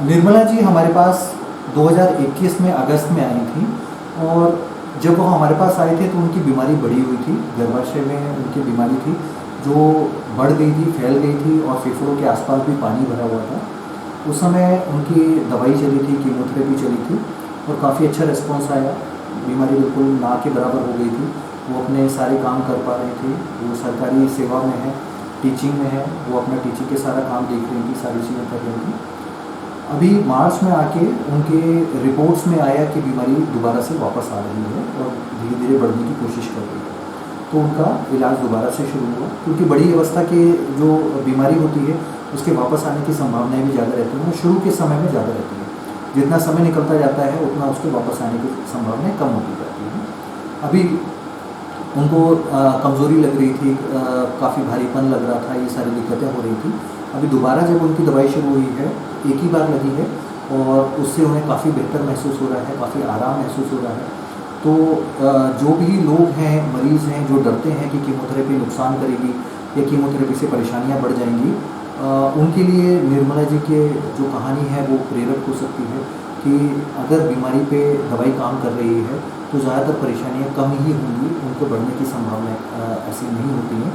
निर्मला जी हमारे पास 2021 में अगस्त में आई थी और जब वो हमारे पास आए थे तो उनकी बीमारी बढ़ी हुई थी। गर्भाशय में उनकी बीमारी थी जो बढ़ गई थी, फैल गई थी और फेफड़ों के आसपास भी पानी भरा हुआ था। उस समय उनकी दवाई चली थी, कीमोथेरेपी चली थी और काफ़ी अच्छा रिस्पॉन्स आया। बीमारी बिल्कुल ना के बराबर हो गई थी। वो अपने सारे काम कर पा रही थी। वो सरकारी सेवा में है, टीचिंग में है। वो अपना टीचिंग के सारा काम देख रही थी, सारी चीज़ें कर रही थी। अभी मार्च में आके उनके रिपोर्ट्स में आया कि बीमारी दोबारा से वापस आ रही है और धीरे धीरे बढ़ने की कोशिश कर रही है। तो उनका इलाज दोबारा से शुरू हुआ, क्योंकि बड़ी अवस्था के जो बीमारी होती है उसके वापस आने की संभावनाएं भी ज़्यादा रहती हैं। शुरू के समय में ज़्यादा रहती है, जितना समय निकलता जाता है उतना उसके वापस आने की संभावनाएं कम होती जाती हैं। अभी उनको कमज़ोरी लग रही थी, काफ़ी भारीपन लग रहा था, ये सारी दिक्कतें हो रही थी। अभी दोबारा जब उनकी दवाई शुरू हुई है, एक ही बार लगी है और उससे उन्हें काफ़ी बेहतर महसूस हो रहा है, काफ़ी आराम महसूस हो रहा है। तो जो भी लोग हैं, मरीज़ हैं जो डरते हैं कि कीमोथेरेपी नुकसान करेगी या कीमोथेरेपी से परेशानियां बढ़ जाएंगी, उनके लिए निर्मला जी के जो कहानी है वो प्रेरक हो सकती है कि अगर बीमारी पे दवाई काम कर रही है तो ज़्यादातर परेशानियां कम ही होंगी, उनको बढ़ने की संभावनाएं ऐसी नहीं होती हैं।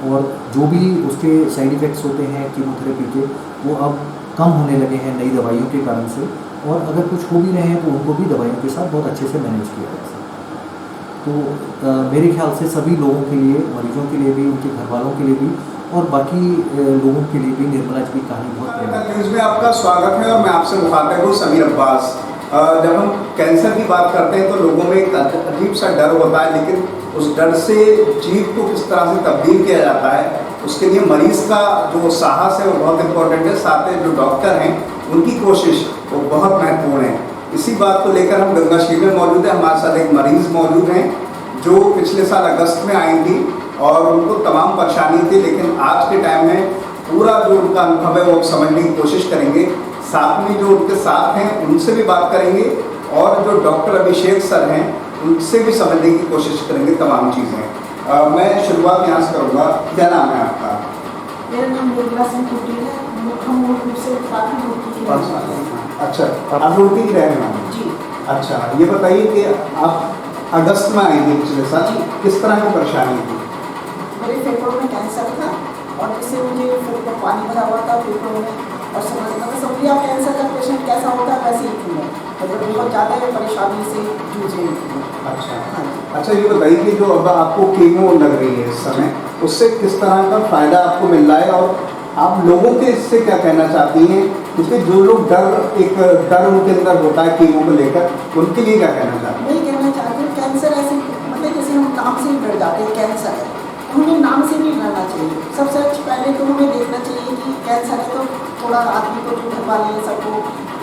और जो भी उसके साइड इफ़ेक्ट्स होते हैं कीमोथेरेपी के, वो अब कम होने लगे हैं नई दवाइयों के कारण से। और अगर कुछ हो भी रहे हैं तो उनको भी दवाइयों के साथ बहुत अच्छे से मैनेज किया जा सकता है। तो मेरे ख्याल से सभी लोगों के लिए, मरीजों के लिए भी, उनके घर वालों के लिए भी और बाकी लोगों के लिए भी निर्मला जी की कहानी बहुत प्रेरक है। न्यूज़ में आपका स्वागत है और मैं आपसे मुखातिब हूँ समीर अब्बास। जब हम कैंसर की बात करते हैं तो लोगों में एक अजीब सा डर होता है, लेकिन उस डर से जीत को किस तरह से तब्दील किया जाता है उसके लिए मरीज़ का जो साहस है वो बहुत इम्पोर्टेंट है। साथ में जो डॉक्टर हैं उनकी कोशिश वो बहुत महत्वपूर्ण है। इसी बात को लेकर हम गंगाशील में मौजूद है। हमारे साथ एक मरीज़ मौजूद हैं जो पिछले साल अगस्त में आई थी और उनको तमाम परेशानी थी, लेकिन आज के टाइम में पूरा जो उनका अनुभव है वो समझने की कोशिश करेंगे। साथ में जो उनके साथ हैं उनसे भी बात करेंगे और जो डॉक्टर अभिषेक सर हैं उनसे भी समझने की कोशिश करेंगे तमाम चीज़ें। मैं शुरुआत यहाँ से करूँगा। क्या नाम है आपका? मेरा नाम निर्मला सिंह कुटी है। हम मूल रूप से काफ़ी रुड़की की रहने वाले हैं। अच्छा, आप रुड़की की रहने वाले हैं? जी। अच्छा, ये बताइए कि आप अगस्त में आई थी पिछले साल, किस तरह की परेशानी थी? मेरे फेफड़ों में कैंसर था और जिससे मुझे फेफड़ों पानी भरा हुआ था फेफड़ों में, और समझ लिया कैंसर का पेशेंट कैसा होता है वैसे ही थी मैं, मतलब बहुत ज़्यादा परेशानी से जूझ रही थी। अच्छा अच्छा, ये बताइए कि जो अब आपको कीमो लग रही है इस समय, उससे किस तरह का फ़ायदा आपको मिल रहा है और आप लोगों के इससे क्या कहना चाहती हैं? क्योंकि जो लोग एक डर उनके अंदर होता है कीमो को लेकर, उनके लिए क्या कहना चाहती हैं? मैं कहना चाहती हूँ कैंसर ऐसे मतलब जैसे हम नाम से ही डर जाते हैं कैंसर है, हमें नाम से नहीं डरना चाहिए। सबसे पहले तो हमें देखना चाहिए कि कैंसर है तो थोड़ा आदमी को जो घर वाले हैं सबको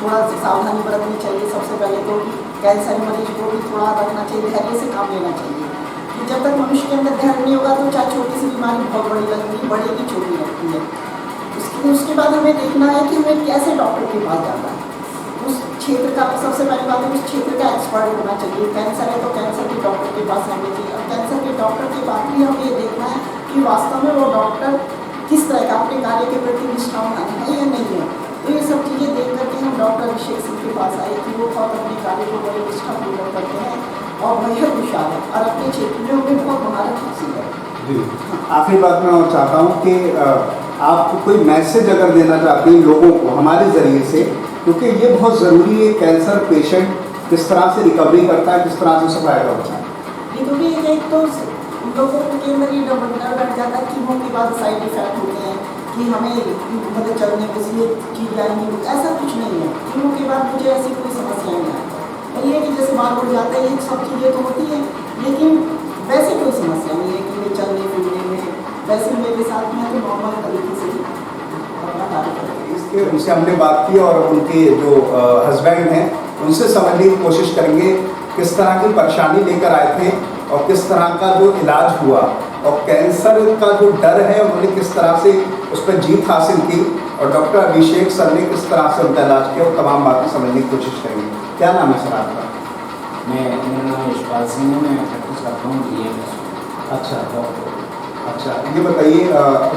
थोड़ा सावधानी बरतनी चाहिए। सबसे पहले तो कैंसर मरीज को भी थोड़ा रखना चाहिए, धैर्य से काम लेना चाहिए कि जब तक मनुष्य के अंदर धैर्य नहीं होगा तो चाहे छोटी सी बीमारी बहुत बड़ी लगती है, बढ़ेगी छोटी लगती है। उसके बाद हमें देखना है कि हमें कैसे डॉक्टर के पास जाना है। उस क्षेत्र का सबसे पहली बात है उस क्षेत्र का एक्सपर्ट होना चाहिए। कैंसर है तो कैंसर के डॉक्टर के पास आना चाहिए और कैंसर के डॉक्टर के बाद भी हमें ये देखना है कि वास्तव में वो डॉक्टर किस तरह का अपने कार्य के प्रति निष्ठावान है या नहीं है। तो ये सब चीज़ें देख करके हम डॉक्टर अभिषेक सिंह के पास आए कि वो बहुत अपने कार्य को बड़े निष्ठापूर्वक करते हैं और बेहद होशियार है और अपने क्षेत्र में उन्हें बहुत महारत हासिल है। जी, आखिरी बात मैं और चाहता हूँ कि आप कोई मैसेज अगर देना चाहती हैं लोगों को हमारे ज़रिए से, क्योंकि ये बहुत ज़रूरी है। कैंसर पेशेंट किस तरह से रिकवरी करता है, किस तरह से उससे फायदा होता है? ये तो भी एक तो लोगों के अंदर ये डर बैठ जाता है कीमो के बाद साइड इफेक्ट होते हैं कि हमें मतलब चलने के लिए चीज आएंगी, ऐसा कुछ नहीं है। कीमो के बाद मुझे ऐसी कोई समस्या नहीं है। ये कि जैसे बाल बढ़ जाता है ये सब चीज़ें तो होती हैं, लेकिन वैसे कोई समस्या नहीं है कि मैं चलने फिरने में, वैसे मेरे साथ में तो नॉर्मल तरीके से अपना कार्य करते हैं। उनसे हमने बात की और उनके जो हस्बैंड हैं उनसे समझने की कोशिश करेंगे किस तरह की परेशानी लेकर आए थे और किस तरह का जो इलाज हुआ और कैंसर का जो डर है उन्होंने किस तरह से उस पर जीत हासिल की और डॉक्टर अभिषेक सर ने किस तरह से उनका इलाज किया और तमाम बातें समझने की कोशिश करेंगे। क्या नाम है सर आपका? मेरा नाम यशपाल सिंह है। मैं प्रैक्टिस करता हूँ DMS। अच्छा, ये बताइए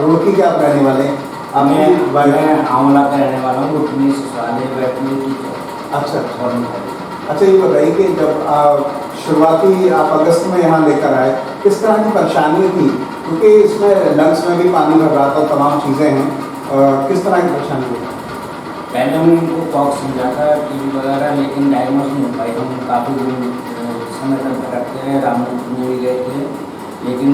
रुड़की के आप रहने वाले हैं, मैं आंवला का रहने वाला हूँ, घुटने ससुराले बैठने की अच्छा और अच्छा, ये बताइए कि जब शुरुआती आप अगस्त में यहाँ लेकर आए, किस तरह की परेशानी थी? क्योंकि इसमें लंग्स में भी पानी भर रहा था, तमाम चीज़ें हैं, किस तरह की परेशानी हुई? पहले हमने उनको पॉक्स समझा था, टीबी वगैरह, लेकिन डायग्नोस नहीं हो पाई। हम काफ़ी दिन समय तक भटकते हैं, रामपुर में भी गए थे, लेकिन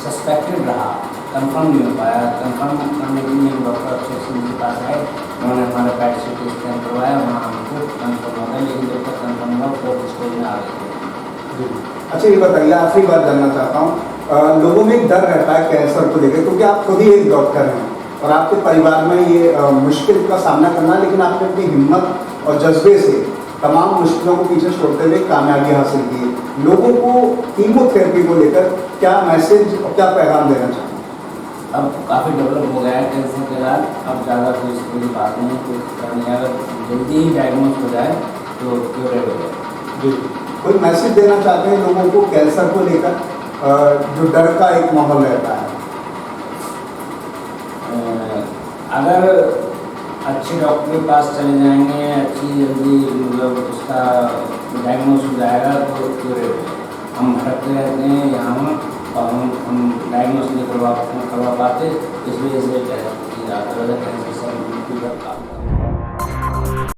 सस्पेक्टेड रहा, कंफर्म नहीं हो पाया। कंफर्म करने के लिए डॉक्टर अक्षय सिंह के पास आए, उन्होंने हमारा पैट सीटी स्कैन करवाया, वहाँ हमको कंफर्म हो गया, लेकिन जब तक कंफर्म हुआ 4th स्टेज में आ गए थे। अच्छा, ये बताइए, आखिरी बात जानना चाहता हूँ, लोगों में एक डर रहता है कैंसर को लेकर, क्योंकि आप खुद ही एक डॉक्टर हैं और आपके परिवार में ये मुश्किल का सामना करना है, लेकिन आपने अपनी हिम्मत और जज्बे से तमाम मुश्किलों को पीछे छोड़ते हुए कामयाबी हासिल की है। लोगों को कीमोथेरेपी को लेकर क्या मैसेज और क्या पैगाम देना चाहते हैं? अब काफ़ी डेवलप हो गया है कैंसर के इलाज, अब ज़्यादा कोई बड़ी बात नहीं, कोई खतरा नहीं है। अगर जल्दी ही डायग्नोज हो जाए तो क्योरेबल हो जाए। जी, कोई मैसेज देना चाहते हैं लोगों को कैंसर को लेकर, जो डर का एक माहौल रहता है? अगर अच्छे डॉक्टर के पास चले जाएंगे, अच्छी जल्दी मतलब उसका डायग्नोज हो जाएगा तो क्योरेबल है। हम भटकते रहते हैं यहाँ और हम डायग्नोज नहीं करवा पाते, इसलिए कैंसर सब